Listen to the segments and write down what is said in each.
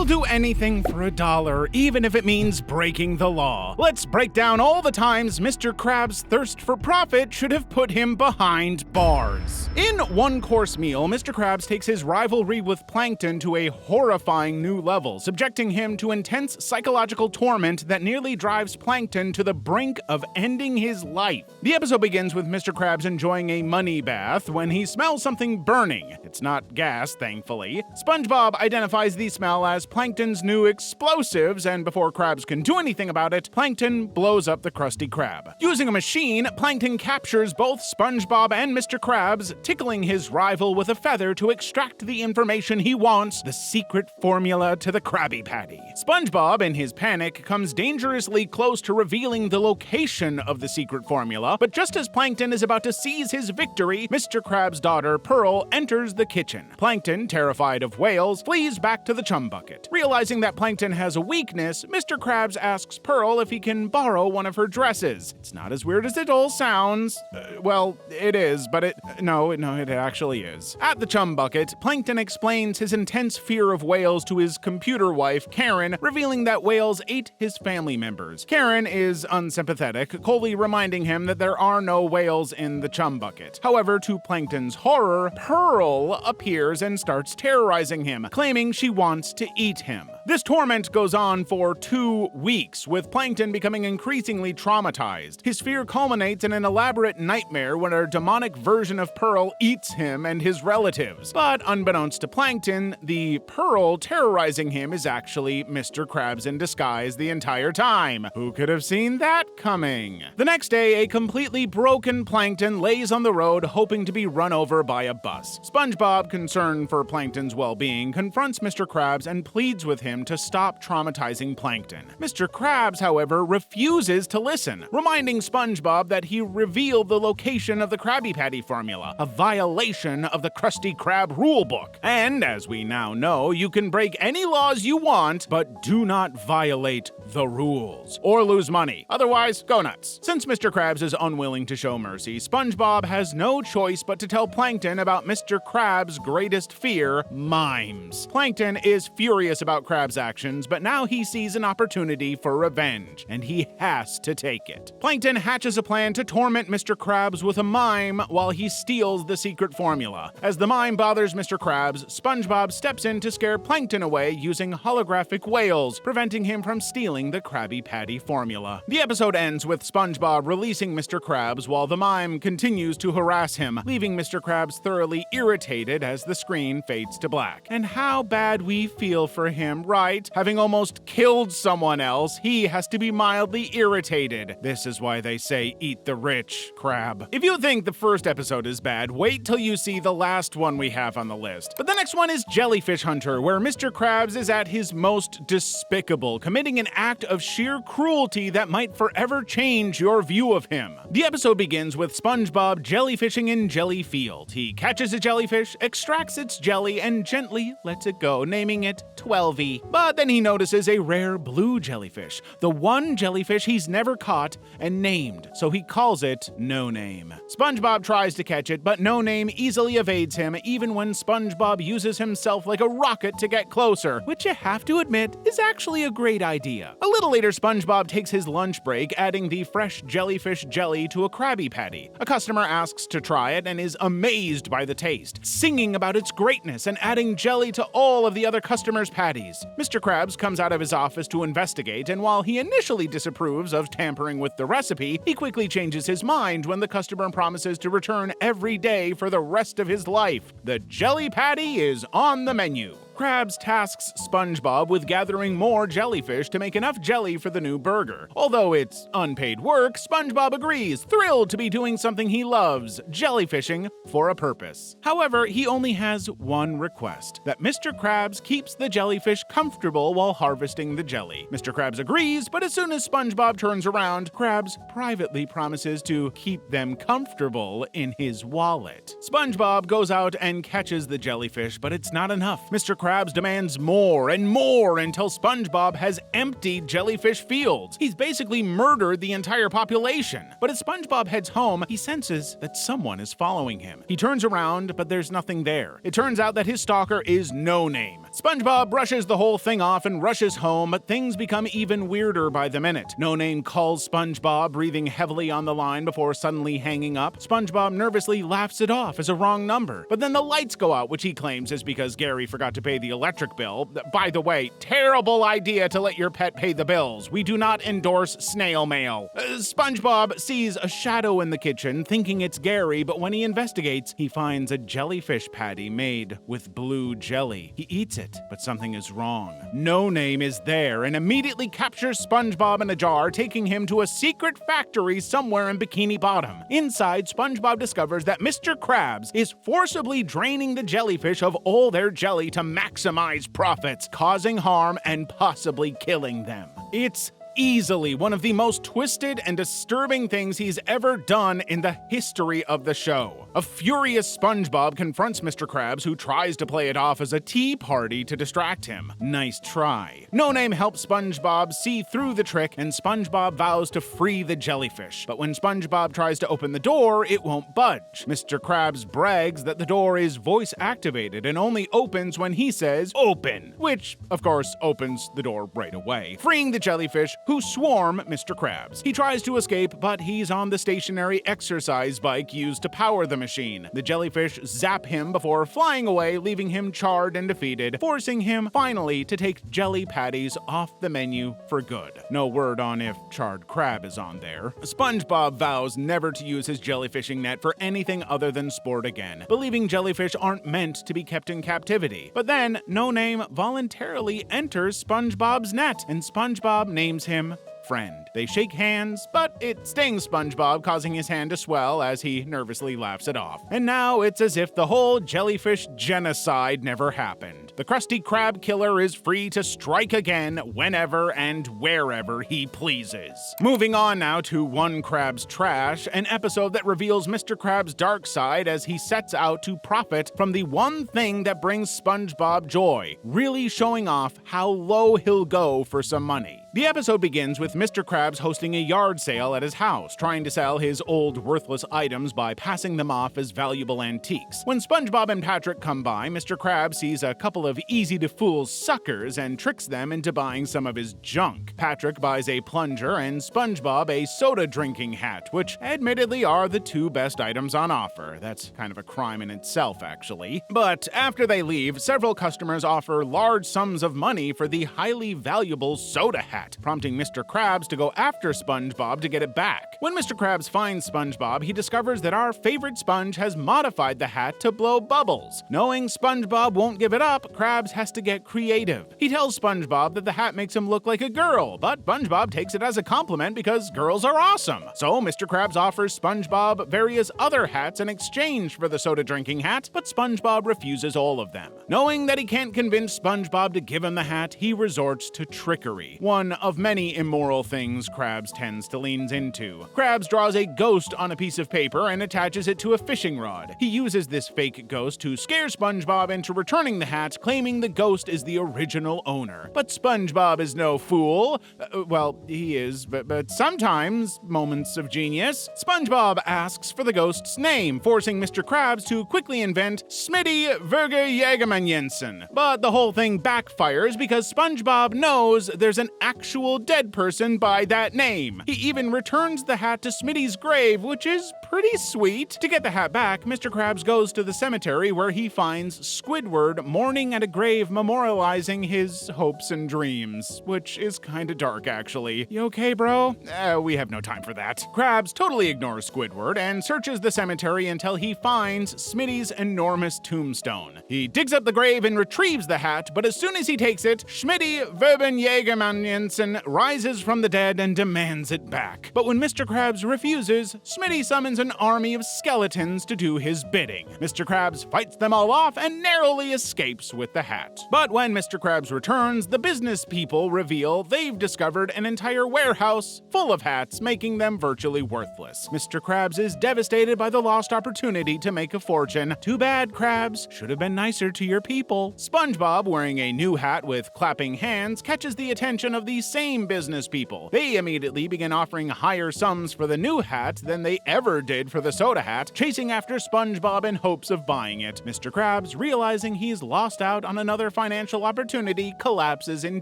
He'll do anything for $1, even if it means breaking the law. Let's break down all the times Mr. Krabs' thirst for profit should have put him behind bars. In One Course Meal, Mr. Krabs takes his rivalry with Plankton to a horrifying new level, subjecting him to intense psychological torment that nearly drives Plankton to the brink of ending his life. The episode begins with Mr. Krabs enjoying a money bath when he smells something burning. It's not gas, thankfully. SpongeBob identifies the smell as Plankton's new explosives, and before Krabs can do anything about it, Plankton blows up the Krusty Krab. Using a machine, Plankton captures both SpongeBob and Mr. Krabs, tickling his rival with a feather to extract the information he wants, the secret formula to the Krabby Patty. SpongeBob, in his panic, comes dangerously close to revealing the location of the secret formula, but just as Plankton is about to seize his victory, Mr. Krabs' daughter, Pearl, enters the kitchen. Plankton, terrified of whales, flees back to the chum bucket. Realizing that Plankton has a weakness, Mr. Krabs asks Pearl if he can borrow one of her dresses. It's not as weird as it all sounds. Well, it is, but it actually is. At the chum bucket, Plankton explains his intense fear of whales to his computer wife, Karen, revealing that whales ate his family members. Karen is unsympathetic, coldly reminding him that there are no whales in the chum bucket. However, to Plankton's horror, Pearl appears and starts terrorizing him, claiming she wants to eat him. This torment goes on for 2 weeks, with Plankton becoming increasingly traumatized. His fear culminates in an elaborate nightmare where a demonic version of Pearl eats him and his relatives. But unbeknownst to Plankton, the Pearl terrorizing him is actually Mr. Krabs in disguise the entire time. Who could have seen that coming? The next day, a completely broken Plankton lays on the road hoping to be run over by a bus. SpongeBob, concerned for Plankton's well-being, confronts Mr. Krabs and pleads with him to stop traumatizing Plankton. Mr. Krabs, however, refuses to listen, reminding SpongeBob that he revealed the location of the Krabby Patty formula, a violation of the Krusty Krab rulebook. And, as we now know, you can break any laws you want, but do not violate the rules, or lose money. Otherwise, go nuts. Since Mr. Krabs is unwilling to show mercy, SpongeBob has no choice but to tell Plankton about Mr. Krabs' greatest fear, mimes. Plankton is furious about Krabs' actions, but now he sees an opportunity for revenge, and he has to take it. Plankton hatches a plan to torment Mr. Krabs with a mime while he steals the secret formula. As the mime bothers Mr. Krabs, SpongeBob steps in to scare Plankton away using holographic whales, preventing him from stealing the Krabby Patty formula. The episode ends with SpongeBob releasing Mr. Krabs while the mime continues to harass him, leaving Mr. Krabs thoroughly irritated as the screen fades to black. And how bad we feel for him, right? Having almost killed someone else, he has to be mildly irritated. This is why they say eat the rich, Crab. If you think the first episode is bad, wait till you see the last one we have on the list. But the next one is Jellyfish Hunter, where Mr. Krabs is at his most despicable, committing an act of sheer cruelty that might forever change your view of him. The episode begins with SpongeBob jellyfishing in Jelly Field. He catches a jellyfish, extracts its jelly, and gently lets it go, naming it 12-y. But then he notices a rare blue jellyfish, the one jellyfish he's never caught and named, so he calls it No Name. SpongeBob tries to catch it, but No Name easily evades him, even when SpongeBob uses himself like a rocket to get closer, which you have to admit is actually a great idea. A little later, SpongeBob takes his lunch break, adding the fresh jellyfish jelly to a Krabby Patty. A customer asks to try it and is amazed by the taste, singing about its greatness and adding jelly to all of the other customers' patties. Mr. Krabs comes out of his office to investigate, and while he initially disapproves of tampering with the recipe, he quickly changes his mind when the customer promises to return every day for the rest of his life. The Jelly Patty is on the menu. Krabs tasks SpongeBob with gathering more jellyfish to make enough jelly for the new burger. Although it's unpaid work, SpongeBob agrees, thrilled to be doing something he loves, jellyfishing for a purpose. However, he only has one request, that Mr. Krabs keeps the jellyfish comfortable while harvesting the jelly. Mr. Krabs agrees, but as soon as SpongeBob turns around, Krabs privately promises to keep them comfortable in his wallet. SpongeBob goes out and catches the jellyfish, but it's not enough. Mr. Krabs demands more and more until SpongeBob has emptied jellyfish fields. He's basically murdered the entire population. But as SpongeBob heads home, he senses that someone is following him. He turns around, but there's nothing there. It turns out that his stalker is No Name. SpongeBob brushes the whole thing off and rushes home, but things become even weirder by the minute. No Name calls SpongeBob, breathing heavily on the line before suddenly hanging up. SpongeBob nervously laughs it off as a wrong number, but then the lights go out, which he claims is because Gary forgot to pay the electric bill. By the way, terrible idea to let your pet pay the bills. We do not endorse snail mail. SpongeBob sees a shadow in the kitchen, thinking it's Gary, but when he investigates, he finds a jellyfish patty made with blue jelly. He eats it, but something is wrong. No Name is there and immediately captures SpongeBob in a jar, taking him to a secret factory somewhere in Bikini Bottom. Inside, SpongeBob discovers that Mr. Krabs is forcibly draining the jellyfish of all their jelly to maximize profits, causing harm and possibly killing them. It's easily one of the most twisted and disturbing things he's ever done in the history of the show. A furious SpongeBob confronts Mr. Krabs, who tries to play it off as a tea party to distract him. Nice try. No Name helps SpongeBob see through the trick, and SpongeBob vows to free the jellyfish. But when SpongeBob tries to open the door, it won't budge. Mr. Krabs brags that the door is voice activated and only opens when he says, "Open," which, of course, opens the door right away, freeing the jellyfish, who swarm Mr. Krabs. He tries to escape, but he's on the stationary exercise bike used to power the machine. The jellyfish zap him before flying away, leaving him charred and defeated, forcing him finally to take jelly patties off the menu for good. No word on if charred crab is on there. SpongeBob vows never to use his jellyfishing net for anything other than sport again, believing jellyfish aren't meant to be kept in captivity. But then, No Name voluntarily enters SpongeBob's net, and SpongeBob names him friend. They shake hands, but it stings SpongeBob, causing his hand to swell as he nervously laughs it off. And now it's as if the whole jellyfish genocide never happened. The Krusty Krab killer is free to strike again whenever and wherever he pleases. Moving on now to One Krab's Trash, an episode that reveals Mr. Krabs' dark side as he sets out to profit from the one thing that brings SpongeBob joy, really showing off how low he'll go for some money. The episode begins with Mr. Krabs hosting a yard sale at his house, trying to sell his old worthless items by passing them off as valuable antiques. When SpongeBob and Patrick come by, Mr. Krabs sees a couple of easy-to-fool suckers and tricks them into buying some of his junk. Patrick buys a plunger and SpongeBob a soda-drinking hat, which admittedly are the two best items on offer. That's kind of a crime in itself, actually. But after they leave, several customers offer large sums of money for the highly valuable soda hat, prompting Mr. Krabs to go after SpongeBob to get it back. When Mr. Krabs finds SpongeBob, he discovers that our favorite sponge has modified the hat to blow bubbles. Knowing SpongeBob won't give it up, Krabs has to get creative. He tells SpongeBob that the hat makes him look like a girl, but SpongeBob takes it as a compliment because girls are awesome. So Mr. Krabs offers SpongeBob various other hats in exchange for the soda-drinking hat, but SpongeBob refuses all of them. Knowing that he can't convince SpongeBob to give him the hat, he resorts to trickery, one of many immoral things Krabs tends to lean into. Krabs draws a ghost on a piece of paper and attaches it to a fishing rod. He uses this fake ghost to scare SpongeBob into returning the hat, claiming the ghost is the original owner. But SpongeBob is no fool. Well, he is, but sometimes moments of genius. SpongeBob asks for the ghost's name, forcing Mr. Krabs to quickly invent Smitty Verger Jägerman Jensen. But the whole thing backfires because SpongeBob knows there's an actual dead person by that name. He even returns the hat to Smitty's grave, which is pretty sweet. To get the hat back, Mr. Krabs goes to the cemetery where he finds Squidward mourning at a grave memorializing his hopes and dreams, which is kinda dark, actually. You okay, bro? We have no time for that. Krabs totally ignores Squidward and searches the cemetery until he finds Smitty's enormous tombstone. He digs up the grave and retrieves the hat, but as soon as he takes it, Smitty Verben Jägerman Jensen rises from the dead and demands it back. But when Mr. Krabs refuses, Smitty summons an army of skeletons to do his bidding. Mr. Krabs fights them all off and narrowly escapes with the hat. But when Mr. Krabs returns, the business people reveal they've discovered an entire warehouse full of hats, making them virtually worthless. Mr. Krabs is devastated by the lost opportunity to make a fortune. Too bad, Krabs. Should have been nicer to your people. SpongeBob, wearing a new hat with clapping hands, catches the attention of the these same business people. They immediately begin offering higher sums for the new hat than they ever did for the soda hat, chasing after SpongeBob in hopes of buying it. Mr. Krabs, realizing he's lost out on another financial opportunity, collapses in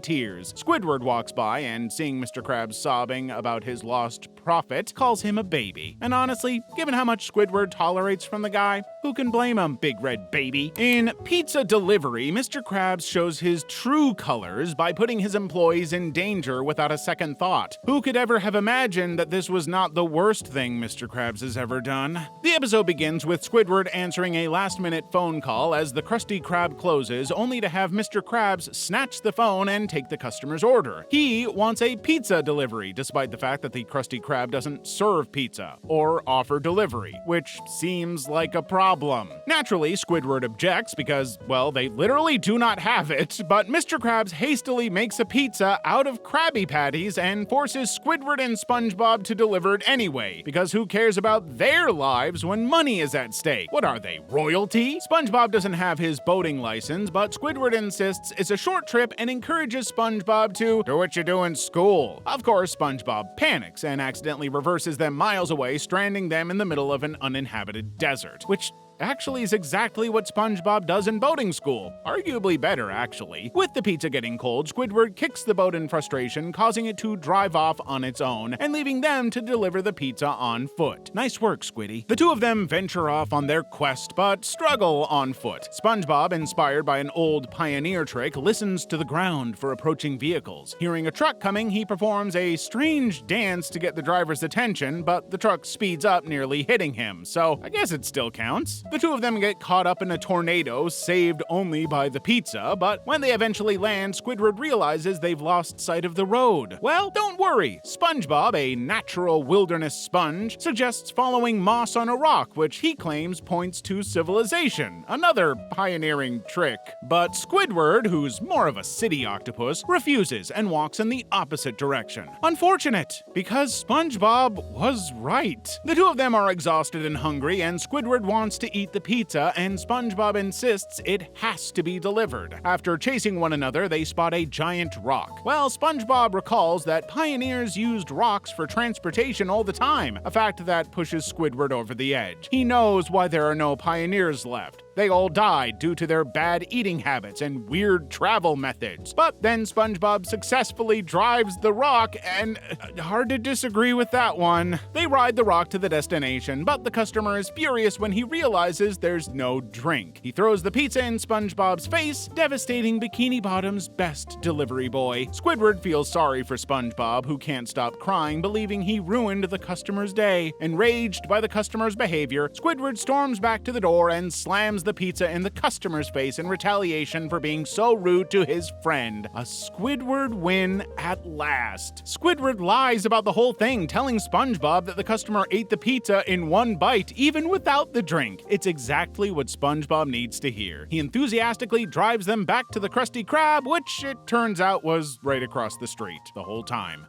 tears. Squidward walks by and, seeing Mr. Krabs sobbing about his lost profit, calls him a baby. And honestly, given how much Squidward tolerates from the guy, who can blame him, big red baby? In Pizza Delivery, Mr. Krabs shows his true colors by putting his employees in danger without a second thought. Who could ever have imagined that this was not the worst thing Mr. Krabs has ever done? The episode begins with Squidward answering a last-minute phone call as the Krusty Krab closes, only to have Mr. Krabs snatch the phone and take the customer's order. He wants a pizza delivery, despite the fact that the Krusty Krab doesn't serve pizza or offer delivery, which seems like a problem. Naturally, Squidward objects because, well, they literally do not have it, but Mr. Krabs hastily makes a pizza out of Krabby Patties and forces Squidward and SpongeBob to deliver it anyway, because who cares about their lives when money is at stake? What are they, royalty? SpongeBob doesn't have his boating license, but Squidward insists it's a short trip and encourages SpongeBob to do what you do in school. Of course, SpongeBob panics and accidentally reverses them miles away, stranding them in the middle of an uninhabited desert, which actually is exactly what SpongeBob does in boating school. Arguably better, actually. With the pizza getting cold, Squidward kicks the boat in frustration, causing it to drive off on its own, and leaving them to deliver the pizza on foot. Nice work, Squiddy. The two of them venture off on their quest, but struggle on foot. SpongeBob, inspired by an old pioneer trick, listens to the ground for approaching vehicles. Hearing a truck coming, he performs a strange dance to get the driver's attention, but the truck speeds up, nearly hitting him, so I guess it still counts. The two of them get caught up in a tornado, saved only by the pizza, but when they eventually land, Squidward realizes they've lost sight of the road. Well, don't worry. SpongeBob, a natural wilderness sponge, suggests following moss on a rock, which he claims points to civilization, another pioneering trick. But Squidward, who's more of a city octopus, refuses and walks in the opposite direction. Unfortunate, because SpongeBob was right. The two of them are exhausted and hungry, and Squidward wants to eat the pizza, and SpongeBob insists it has to be delivered. After chasing one another, they spot a giant rock. Well, SpongeBob recalls that pioneers used rocks for transportation all the time, a fact that pushes Squidward over the edge. He knows why there are no pioneers left. They all died due to their bad eating habits and weird travel methods. But then SpongeBob successfully drives the rock, and hard to disagree with that one. They ride the rock to the destination, but the customer is furious when he realizes there's no drink. He throws the pizza in SpongeBob's face, devastating Bikini Bottom's best delivery boy. Squidward feels sorry for SpongeBob, who can't stop crying, believing he ruined the customer's day. Enraged by the customer's behavior, Squidward storms back to the door and slams the pizza in the customer's face in retaliation for being so rude to his friend. A Squidward win at last. Squidward lies about the whole thing, telling SpongeBob that the customer ate the pizza in one bite, even without the drink. It's exactly what SpongeBob needs to hear. He enthusiastically drives them back to the Krusty Krab, which it turns out was right across the street the whole time.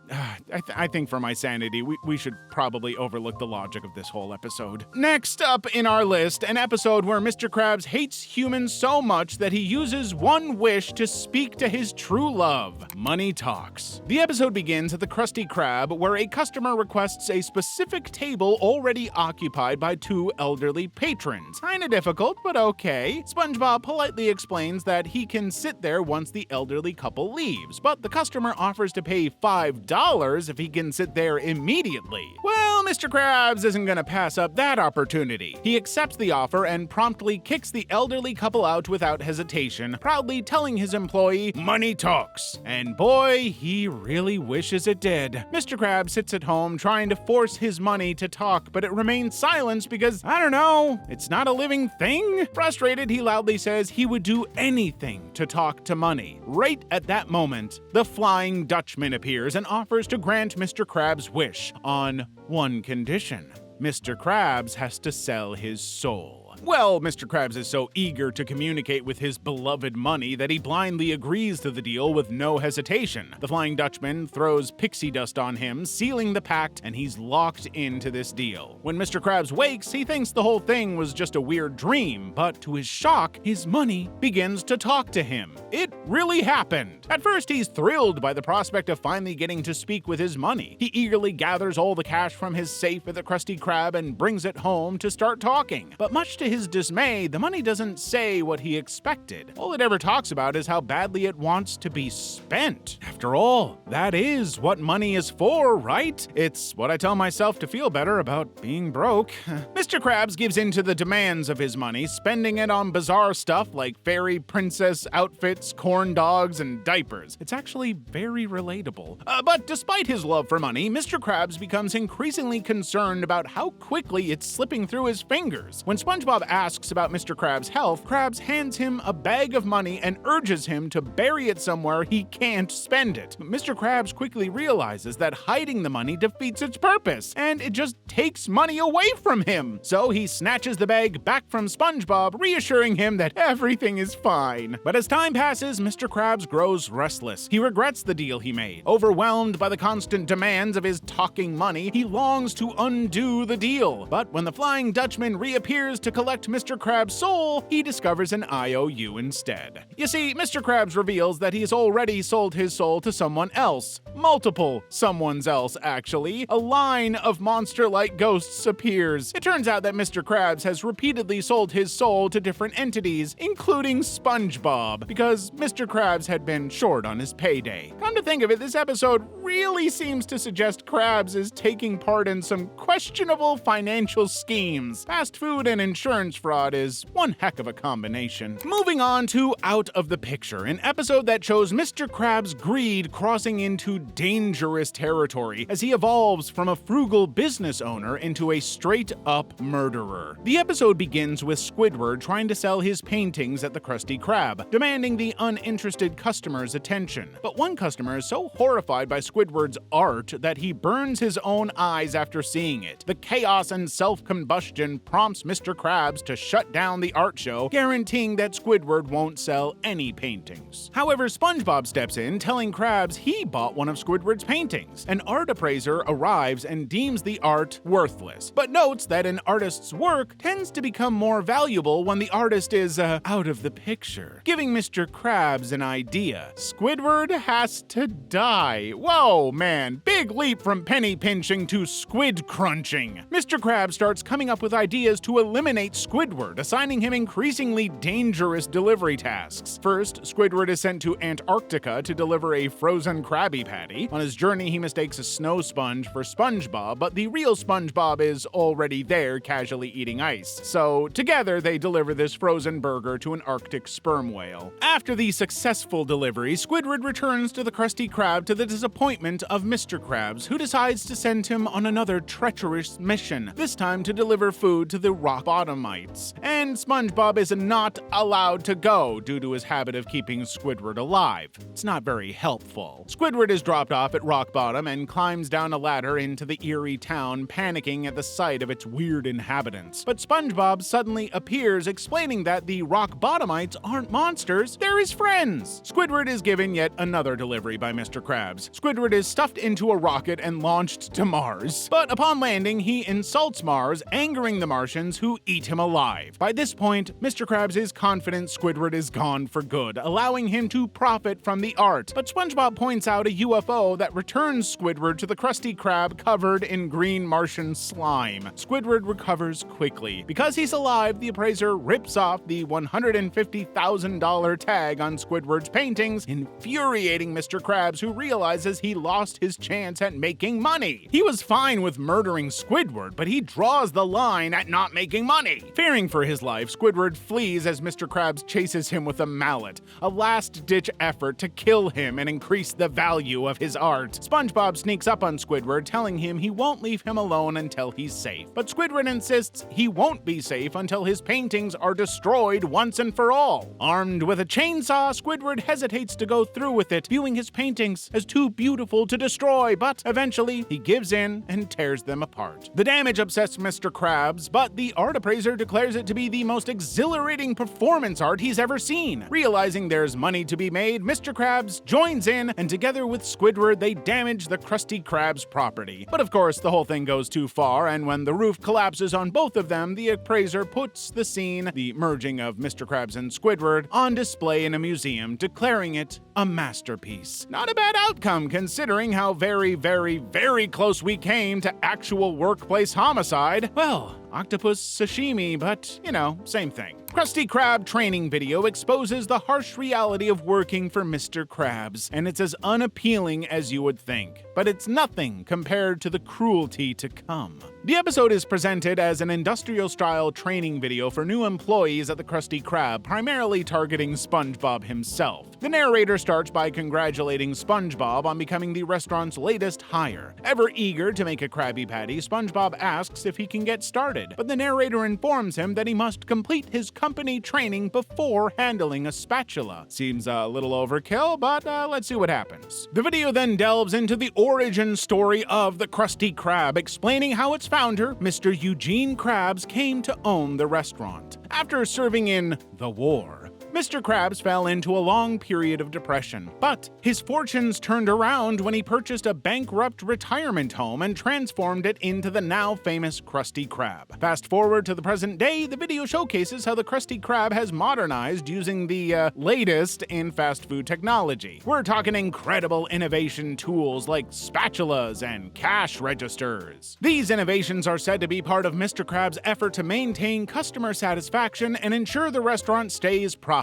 I think for my sanity, we should probably overlook the logic of this whole episode. Next up in our list, an episode where Mr. Krabs hates humans so much that he uses one wish to speak to his true love. Money talks. The episode begins at the Krusty Krab, where a customer requests a specific table already occupied by two elderly patrons. Kinda difficult, but okay. SpongeBob politely explains that he can sit there once the elderly couple leaves, but the customer offers to pay $5 if he can sit there immediately. Well, Mr. Krabs isn't gonna pass up that opportunity. He accepts the offer and promptly kicks the elderly couple out without hesitation, proudly telling his employee, "Money talks." And boy, he really wishes it did. Mr. Krabs sits at home trying to force his money to talk, but it remains silent because, I don't know, it's not a living thing? Frustrated, he loudly says he would do anything to talk to money. Right at that moment, the Flying Dutchman appears and offers to grant Mr. Krabs' wish on one condition. Mr. Krabs has to sell his soul. Well, Mr. Krabs is so eager to communicate with his beloved money that he blindly agrees to the deal with no hesitation. The Flying Dutchman throws pixie dust on him, sealing the pact, and he's locked into this deal. When Mr. Krabs wakes, he thinks the whole thing was just a weird dream, but to his shock, his money begins to talk to him. It really happened. At first, he's thrilled by the prospect of finally getting to speak with his money. He eagerly gathers all the cash from his safe at the Krusty Krab and brings it home to start talking. But much to his dismay, the money doesn't say what he expected. All it ever talks about is how badly it wants to be spent. After all, that is what money is for, right? It's what I tell myself to feel better about being broke. Mr. Krabs gives in to the demands of his money, spending it on bizarre stuff like fairy princess outfits, corn dogs, and diapers. It's actually very relatable. But despite his love for money, Mr. Krabs becomes increasingly concerned about how quickly it's slipping through his fingers. When SpongeBob asks about Mr. Krabs' health, Krabs hands him a bag of money and urges him to bury it somewhere he can't spend it. Mr. Krabs quickly realizes that hiding the money defeats its purpose, and it just takes money away from him. So he snatches the bag back from SpongeBob, reassuring him that everything is fine. But as time passes, Mr. Krabs grows restless. He regrets the deal he made. Overwhelmed by the constant demands of his talking money, he longs to undo the deal. But when the Flying Dutchman reappears to collect Mr. Krabs' soul, he discovers an IOU instead. You see, Mr. Krabs reveals that he has already sold his soul to someone else. Multiple someone's else, actually. A line of monster-like ghosts appears. It turns out that Mr. Krabs has repeatedly sold his soul to different entities, including SpongeBob, because Mr. Krabs had been short on his payday. Come to think of it, this episode really seems to suggest Krabs is taking part in some questionable financial schemes. Fast food and insurance fraud is one heck of a combination. Moving on to Out of the Picture, an episode that shows Mr. Krabs' greed crossing into dangerous territory as he evolves from a frugal business owner into a straight-up murderer. The episode begins with Squidward trying to sell his paintings at the Krusty Krab, demanding the uninterested customer's attention. But one customer is so horrified by Squidward's art that he burns his own eyes after seeing it. The chaos and self-combustion prompts Mr. Krabs to shut down the art show, guaranteeing that Squidward won't sell any paintings. However, SpongeBob steps in, telling Krabs he bought one of Squidward's paintings. An art appraiser arrives and deems the art worthless, but notes that an artist's work tends to become more valuable when the artist is out of the picture, giving Mr. Krabs an idea. Squidward has to die. Whoa, man, big leap from penny pinching to squid crunching. Mr. Krabs starts coming up with ideas to eliminate Squidward, assigning him increasingly dangerous delivery tasks. First, Squidward is sent to Antarctica to deliver a frozen Krabby Patty. On his journey, he mistakes a snow sponge for SpongeBob, but the real SpongeBob is already there casually eating ice. So together, they deliver this frozen burger to an Arctic sperm whale. After the successful delivery, Squidward returns to the Krusty Krab to the disappointment of Mr. Krabs, who decides to send him on another treacherous mission, this time to deliver food to the rock bottomites. And SpongeBob is not allowed to go due to his habit of keeping Squidward alive. It's not very helpful. Squidward is dropped off at rock bottom and climbs down a ladder into the eerie town, panicking at the sight of its weird inhabitants. But SpongeBob suddenly appears, explaining that the rock bottomites aren't monsters, they're his friends. Squidward is given yet another delivery by Mr. Krabs. Squidward is stuffed into a rocket and launched to Mars. But upon landing, he insults Mars, angering the Martians who eat him alive. By this point, Mr. Krabs is confident Squidward is gone for good, allowing him to profit from the art. But SpongeBob points out a UFO that returns Squidward to the Krusty Krab covered in green Martian slime. Squidward recovers quickly. Because he's alive, the appraiser rips off the $150,000 tag on Squidward's paintings, infuriating Mr. Krabs, who realizes he lost his chance at making money. He was fine with murdering Squidward, but he draws the line at not making money. Fearing for his life, Squidward flees as Mr. Krabs chases him with a mallet, a last-ditch effort to kill him and increase the value of his art. SpongeBob sneaks up on Squidward, telling him he won't leave him alone until he's safe. But Squidward insists he won't be safe until his paintings are destroyed once and for all. Armed with a chainsaw, Squidward hesitates to go through with it, viewing his paintings as too beautiful to destroy, but eventually he gives in and tears them apart. The damage upsets Mr. Krabs, but the art appraiser narrator declares it to be the most exhilarating performance art he's ever seen. Realizing there's money to be made, Mr. Krabs joins in, and together with Squidward, they damage the Krusty Krab's property. But of course, the whole thing goes too far, and when the roof collapses on both of them, the appraiser puts the scene, the merging of Mr. Krabs and Squidward, on display in a museum, declaring it a masterpiece. Not a bad outcome, considering how very, very, very close we came to actual workplace homicide. Well, octopus sashimi, but, you know, same thing. Krusty Krab training video exposes the harsh reality of working for Mr. Krabs, and it's as unappealing as you would think. But it's nothing compared to the cruelty to come. The episode is presented as an industrial-style training video for new employees at the Krusty Krab, primarily targeting SpongeBob himself. The narrator starts by congratulating SpongeBob on becoming the restaurant's latest hire. Ever eager to make a Krabby Patty, SpongeBob asks if he can get started, but the narrator informs him that he must complete his company training before handling a spatula. Seems a little overkill, but let's see what happens. The video then delves into the origin story of the Krusty Krab, explaining how its founder, Mr. Eugene Krabs, came to own the restaurant. After serving in the war, Mr. Krabs fell into a long period of depression, but his fortunes turned around when he purchased a bankrupt retirement home and transformed it into the now famous Krusty Krab. Fast forward to the present day, the video showcases how the Krusty Krab has modernized using the latest in fast food technology. We're talking incredible innovation tools like spatulas and cash registers. These innovations are said to be part of Mr. Krabs' effort to maintain customer satisfaction and ensure the restaurant stays profitable.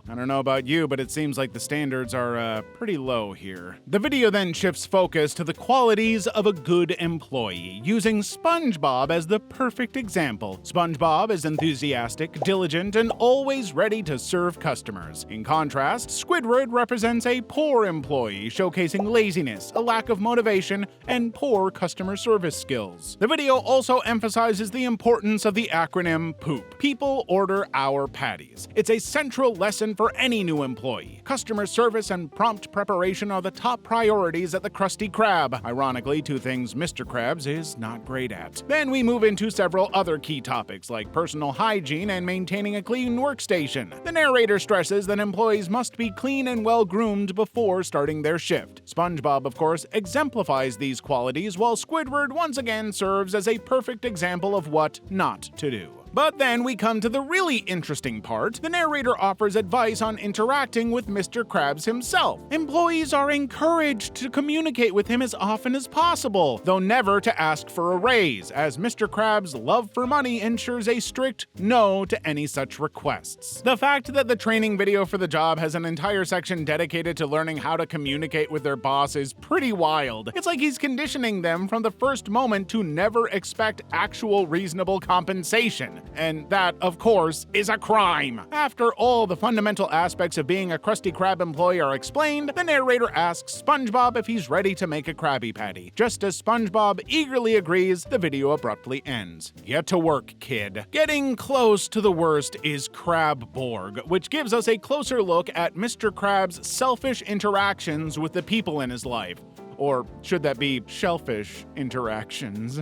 I don't know about you, but it seems like the standards are pretty low here. The video then shifts focus to the qualities of a good employee, using SpongeBob as the perfect example. SpongeBob is enthusiastic, diligent, and always ready to serve customers. In contrast, Squidward represents a poor employee, showcasing laziness, a lack of motivation, and poor customer service skills. The video also emphasizes the importance of the acronym POOP. People order our patties. It's a central lesson for any new employee. Customer service and prompt preparation are the top priorities at the Krusty Krab. Ironically, two things Mr. Krabs is not great at. Then we move into several other key topics like personal hygiene and maintaining a clean workstation. The narrator stresses that employees must be clean and well-groomed before starting their shift. SpongeBob, of course, exemplifies these qualities, while Squidward once again serves as a perfect example of what not to do. But then we come to the really interesting part. The narrator offers advice on interacting with Mr. Krabs himself. Employees are encouraged to communicate with him as often as possible, though never to ask for a raise, as Mr. Krabs' love for money ensures a strict no to any such requests. The fact that the training video for the job has an entire section dedicated to learning how to communicate with their boss is pretty wild. It's like he's conditioning them from the first moment to never expect actual reasonable compensation. And that, of course, is a crime. After all the fundamental aspects of being a Krusty Krab employee are explained, the narrator asks SpongeBob if he's ready to make a Krabby Patty. Just as SpongeBob eagerly agrees, the video abruptly ends. Get to work, kid. Getting close to the worst is Crabborg, which gives us a closer look at Mr. Krabs' selfish interactions with the people in his life. Or should that be shellfish interactions?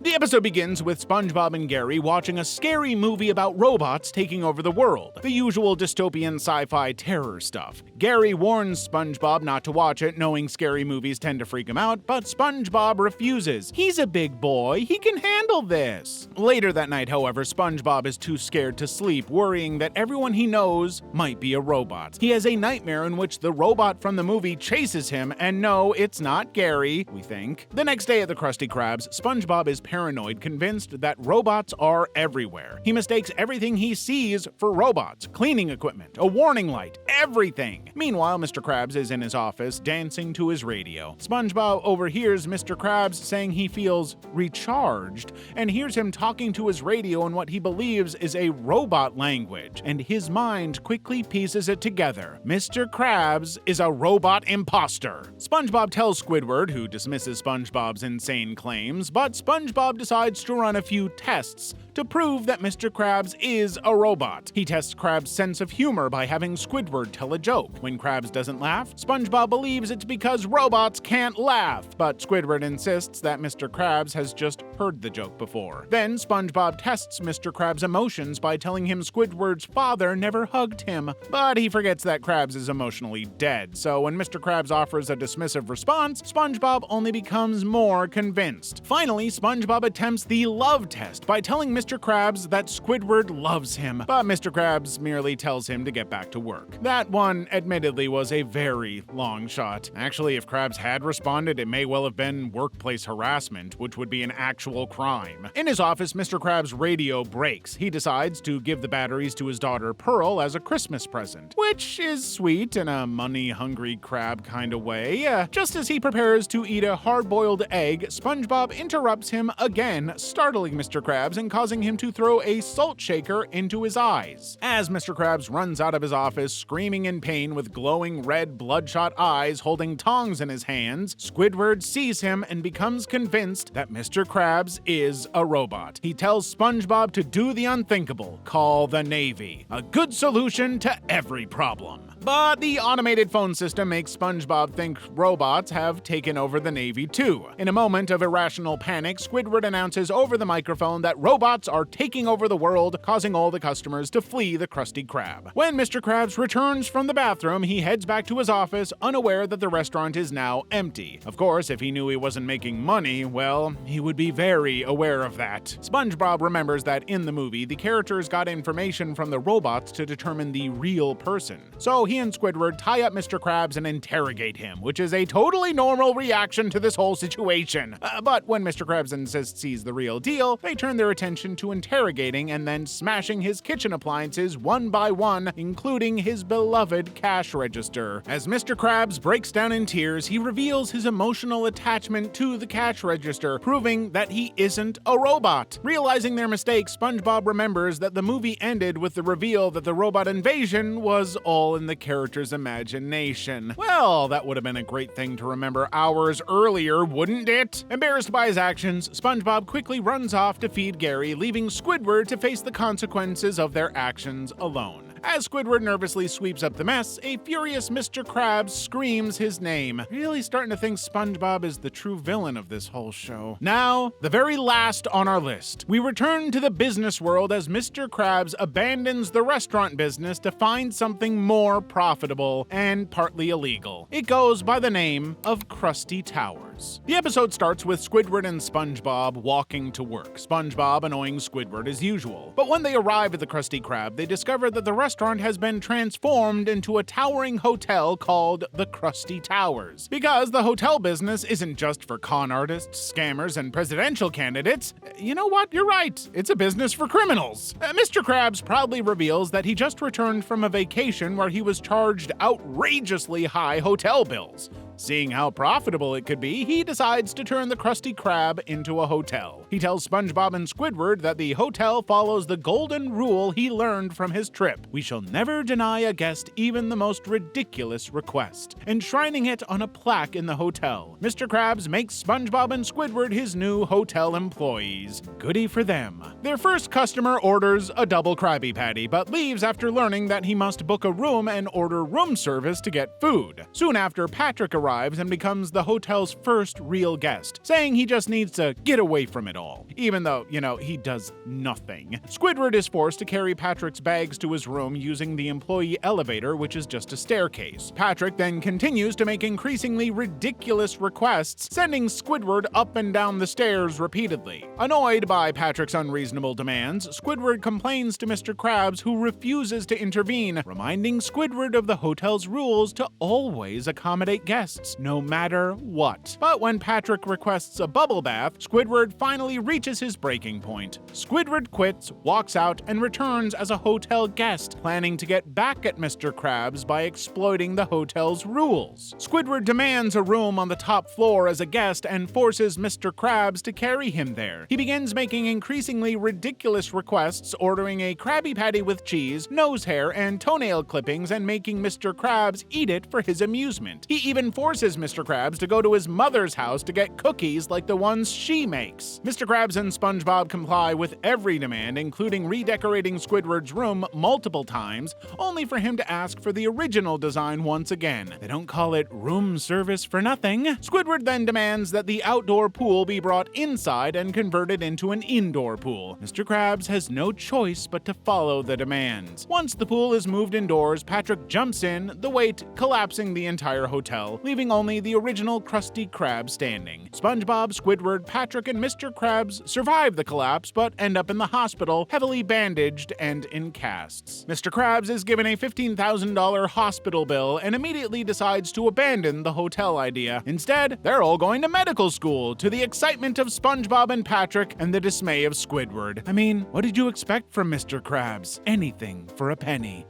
The episode begins with SpongeBob and Gary watching a scary movie about robots taking over the world. The usual dystopian sci-fi terror stuff. Gary warns SpongeBob not to watch it, knowing scary movies tend to freak him out, but SpongeBob refuses. He's a big boy, he can handle this. Later that night, however, SpongeBob is too scared to sleep, worrying that everyone he knows might be a robot. He has a nightmare in which the robot from the movie chases him, and no, it's not Gary, we think. The next day at the Krusty Krabs, SpongeBob is paranoid, convinced that robots are everywhere. He mistakes everything he sees for robots, cleaning equipment, a warning light, everything. Meanwhile, Mr. Krabs is in his office, dancing to his radio. SpongeBob overhears Mr. Krabs saying he feels recharged, and hears him talking to his radio in what he believes is a robot language, and his mind quickly pieces it together. Mr. Krabs is a robot imposter. SpongeBob tells Squidward, who dismisses SpongeBob's insane claims, but SpongeBob decides to run a few tests to to prove that Mr. Krabs is a robot. He tests Krabs' sense of humor by having Squidward tell a joke. When Krabs doesn't laugh, SpongeBob believes it's because robots can't laugh, but Squidward insists that Mr. Krabs has just heard the joke before. Then SpongeBob tests Mr. Krabs' emotions by telling him Squidward's father never hugged him, but he forgets that Krabs is emotionally dead, so when Mr. Krabs offers a dismissive response, SpongeBob only becomes more convinced. Finally, SpongeBob attempts the love test by telling Mr. Krabs that Squidward loves him, but Mr. Krabs merely tells him to get back to work. That one, admittedly, was a very long shot. Actually, if Krabs had responded, it may well have been workplace harassment, which would be an actual crime. In his office, Mr. Krabs' radio breaks. He decides to give the batteries to his daughter Pearl as a Christmas present, which is sweet in a money-hungry crab kind of way. Just as he prepares to eat a hard-boiled egg, SpongeBob interrupts him again, startling Mr. Krabs and causing him to throw a salt shaker into his eyes. As Mr. Krabs runs out of his office, screaming in pain with glowing red bloodshot eyes holding tongs in his hands, Squidward sees him and becomes convinced that Mr. Krabs is a robot. He tells SpongeBob to do the unthinkable, call the Navy. A good solution to every problem. But the automated phone system makes SpongeBob think robots have taken over the Navy too. In a moment of irrational panic, Squidward announces over the microphone that robots are taking over the world, causing all the customers to flee the Krusty Krab. When Mr. Krabs returns from the bathroom, he heads back to his office, unaware that the restaurant is now empty. Of course, if he knew he wasn't making money, well, he would be very aware of that. SpongeBob remembers that in the movie, the characters got information from the robots to determine the real person. So he and Squidward tie up Mr. Krabs and interrogate him, which is a totally normal reaction to this whole situation. But when Mr. Krabs insists he's the real deal, they turn their attention to interrogating and then smashing his kitchen appliances one by one, including his beloved cash register. As Mr. Krabs breaks down in tears, he reveals his emotional attachment to the cash register, proving that he isn't a robot. Realizing their mistake, SpongeBob remembers that the movie ended with the reveal that the robot invasion was all in the character's imagination. Well, that would have been a great thing to remember hours earlier, wouldn't it? Embarrassed by his actions, SpongeBob quickly runs off to feed Gary, leaving Squidward to face the consequences of their actions alone. As Squidward nervously sweeps up the mess, a furious Mr. Krabs screams his name. Really starting to think SpongeBob is the true villain of this whole show. Now, the very last on our list. We return to the business world as Mr. Krabs abandons the restaurant business to find something more profitable and partly illegal. It goes by the name of Krusty Towers. The episode starts with Squidward and SpongeBob walking to work, SpongeBob annoying Squidward as usual. But when they arrive at the Krusty Krab, they discover that the restaurant has been transformed into a towering hotel called the Krusty Towers. Because the hotel business isn't just for con artists, scammers, and presidential candidates. You know what? You're right. It's a business for criminals. Mr. Krabs proudly reveals that he just returned from a vacation where he was charged outrageously high hotel bills. Seeing how profitable it could be, he decides to turn the Krusty Krab into a hotel. He tells SpongeBob and Squidward that the hotel follows the golden rule he learned from his trip. We shall never deny a guest even the most ridiculous request, enshrining it on a plaque in the hotel. Mr. Krabs makes SpongeBob and Squidward his new hotel employees. Goody for them. Their first customer orders a double Krabby Patty, but leaves after learning that he must book a room and order room service to get food. Soon after, Patrick arrives and becomes the hotel's first real guest, saying he just needs to get away from it all, even though, he does nothing. Squidward is forced to carry Patrick's bags to his room using the employee elevator, which is just a staircase. Patrick then continues to make increasingly ridiculous requests, sending Squidward up and down the stairs repeatedly. Annoyed by Patrick's unreasonable demands, Squidward complains to Mr. Krabs, who refuses to intervene, reminding Squidward of the hotel's rules to always accommodate guests, no matter what. But when Patrick requests a bubble bath, Squidward finally reaches his breaking point. Squidward quits, walks out, and returns as a hotel guest, planning to get back at Mr. Krabs by exploiting the hotel's rules. Squidward demands a room on the top floor as a guest and forces Mr. Krabs to carry him there. He begins making increasingly ridiculous requests, ordering a Krabby Patty with cheese, nose hair, and toenail clippings, and making Mr. Krabs eat it for his amusement. He even forces forces Mr. Krabs to go to his mother's house to get cookies like the ones she makes. Mr. Krabs and SpongeBob comply with every demand, including redecorating Squidward's room multiple times, only for him to ask for the original design once again. They don't call it room service for nothing. Squidward then demands that the outdoor pool be brought inside and converted into an indoor pool. Mr. Krabs has no choice but to follow the demands. Once the pool is moved indoors, Patrick jumps in, the weight collapsing the entire hotel, leaving only the original Krusty Krab standing. SpongeBob, Squidward, Patrick, and Mr. Krabs survive the collapse but end up in the hospital, heavily bandaged and in casts. Mr. Krabs is given a $15,000 hospital bill and immediately decides to abandon the hotel idea. Instead, they're all going to medical school, to the excitement of SpongeBob and Patrick and the dismay of Squidward. I mean, what did you expect from Mr. Krabs? Anything for a penny.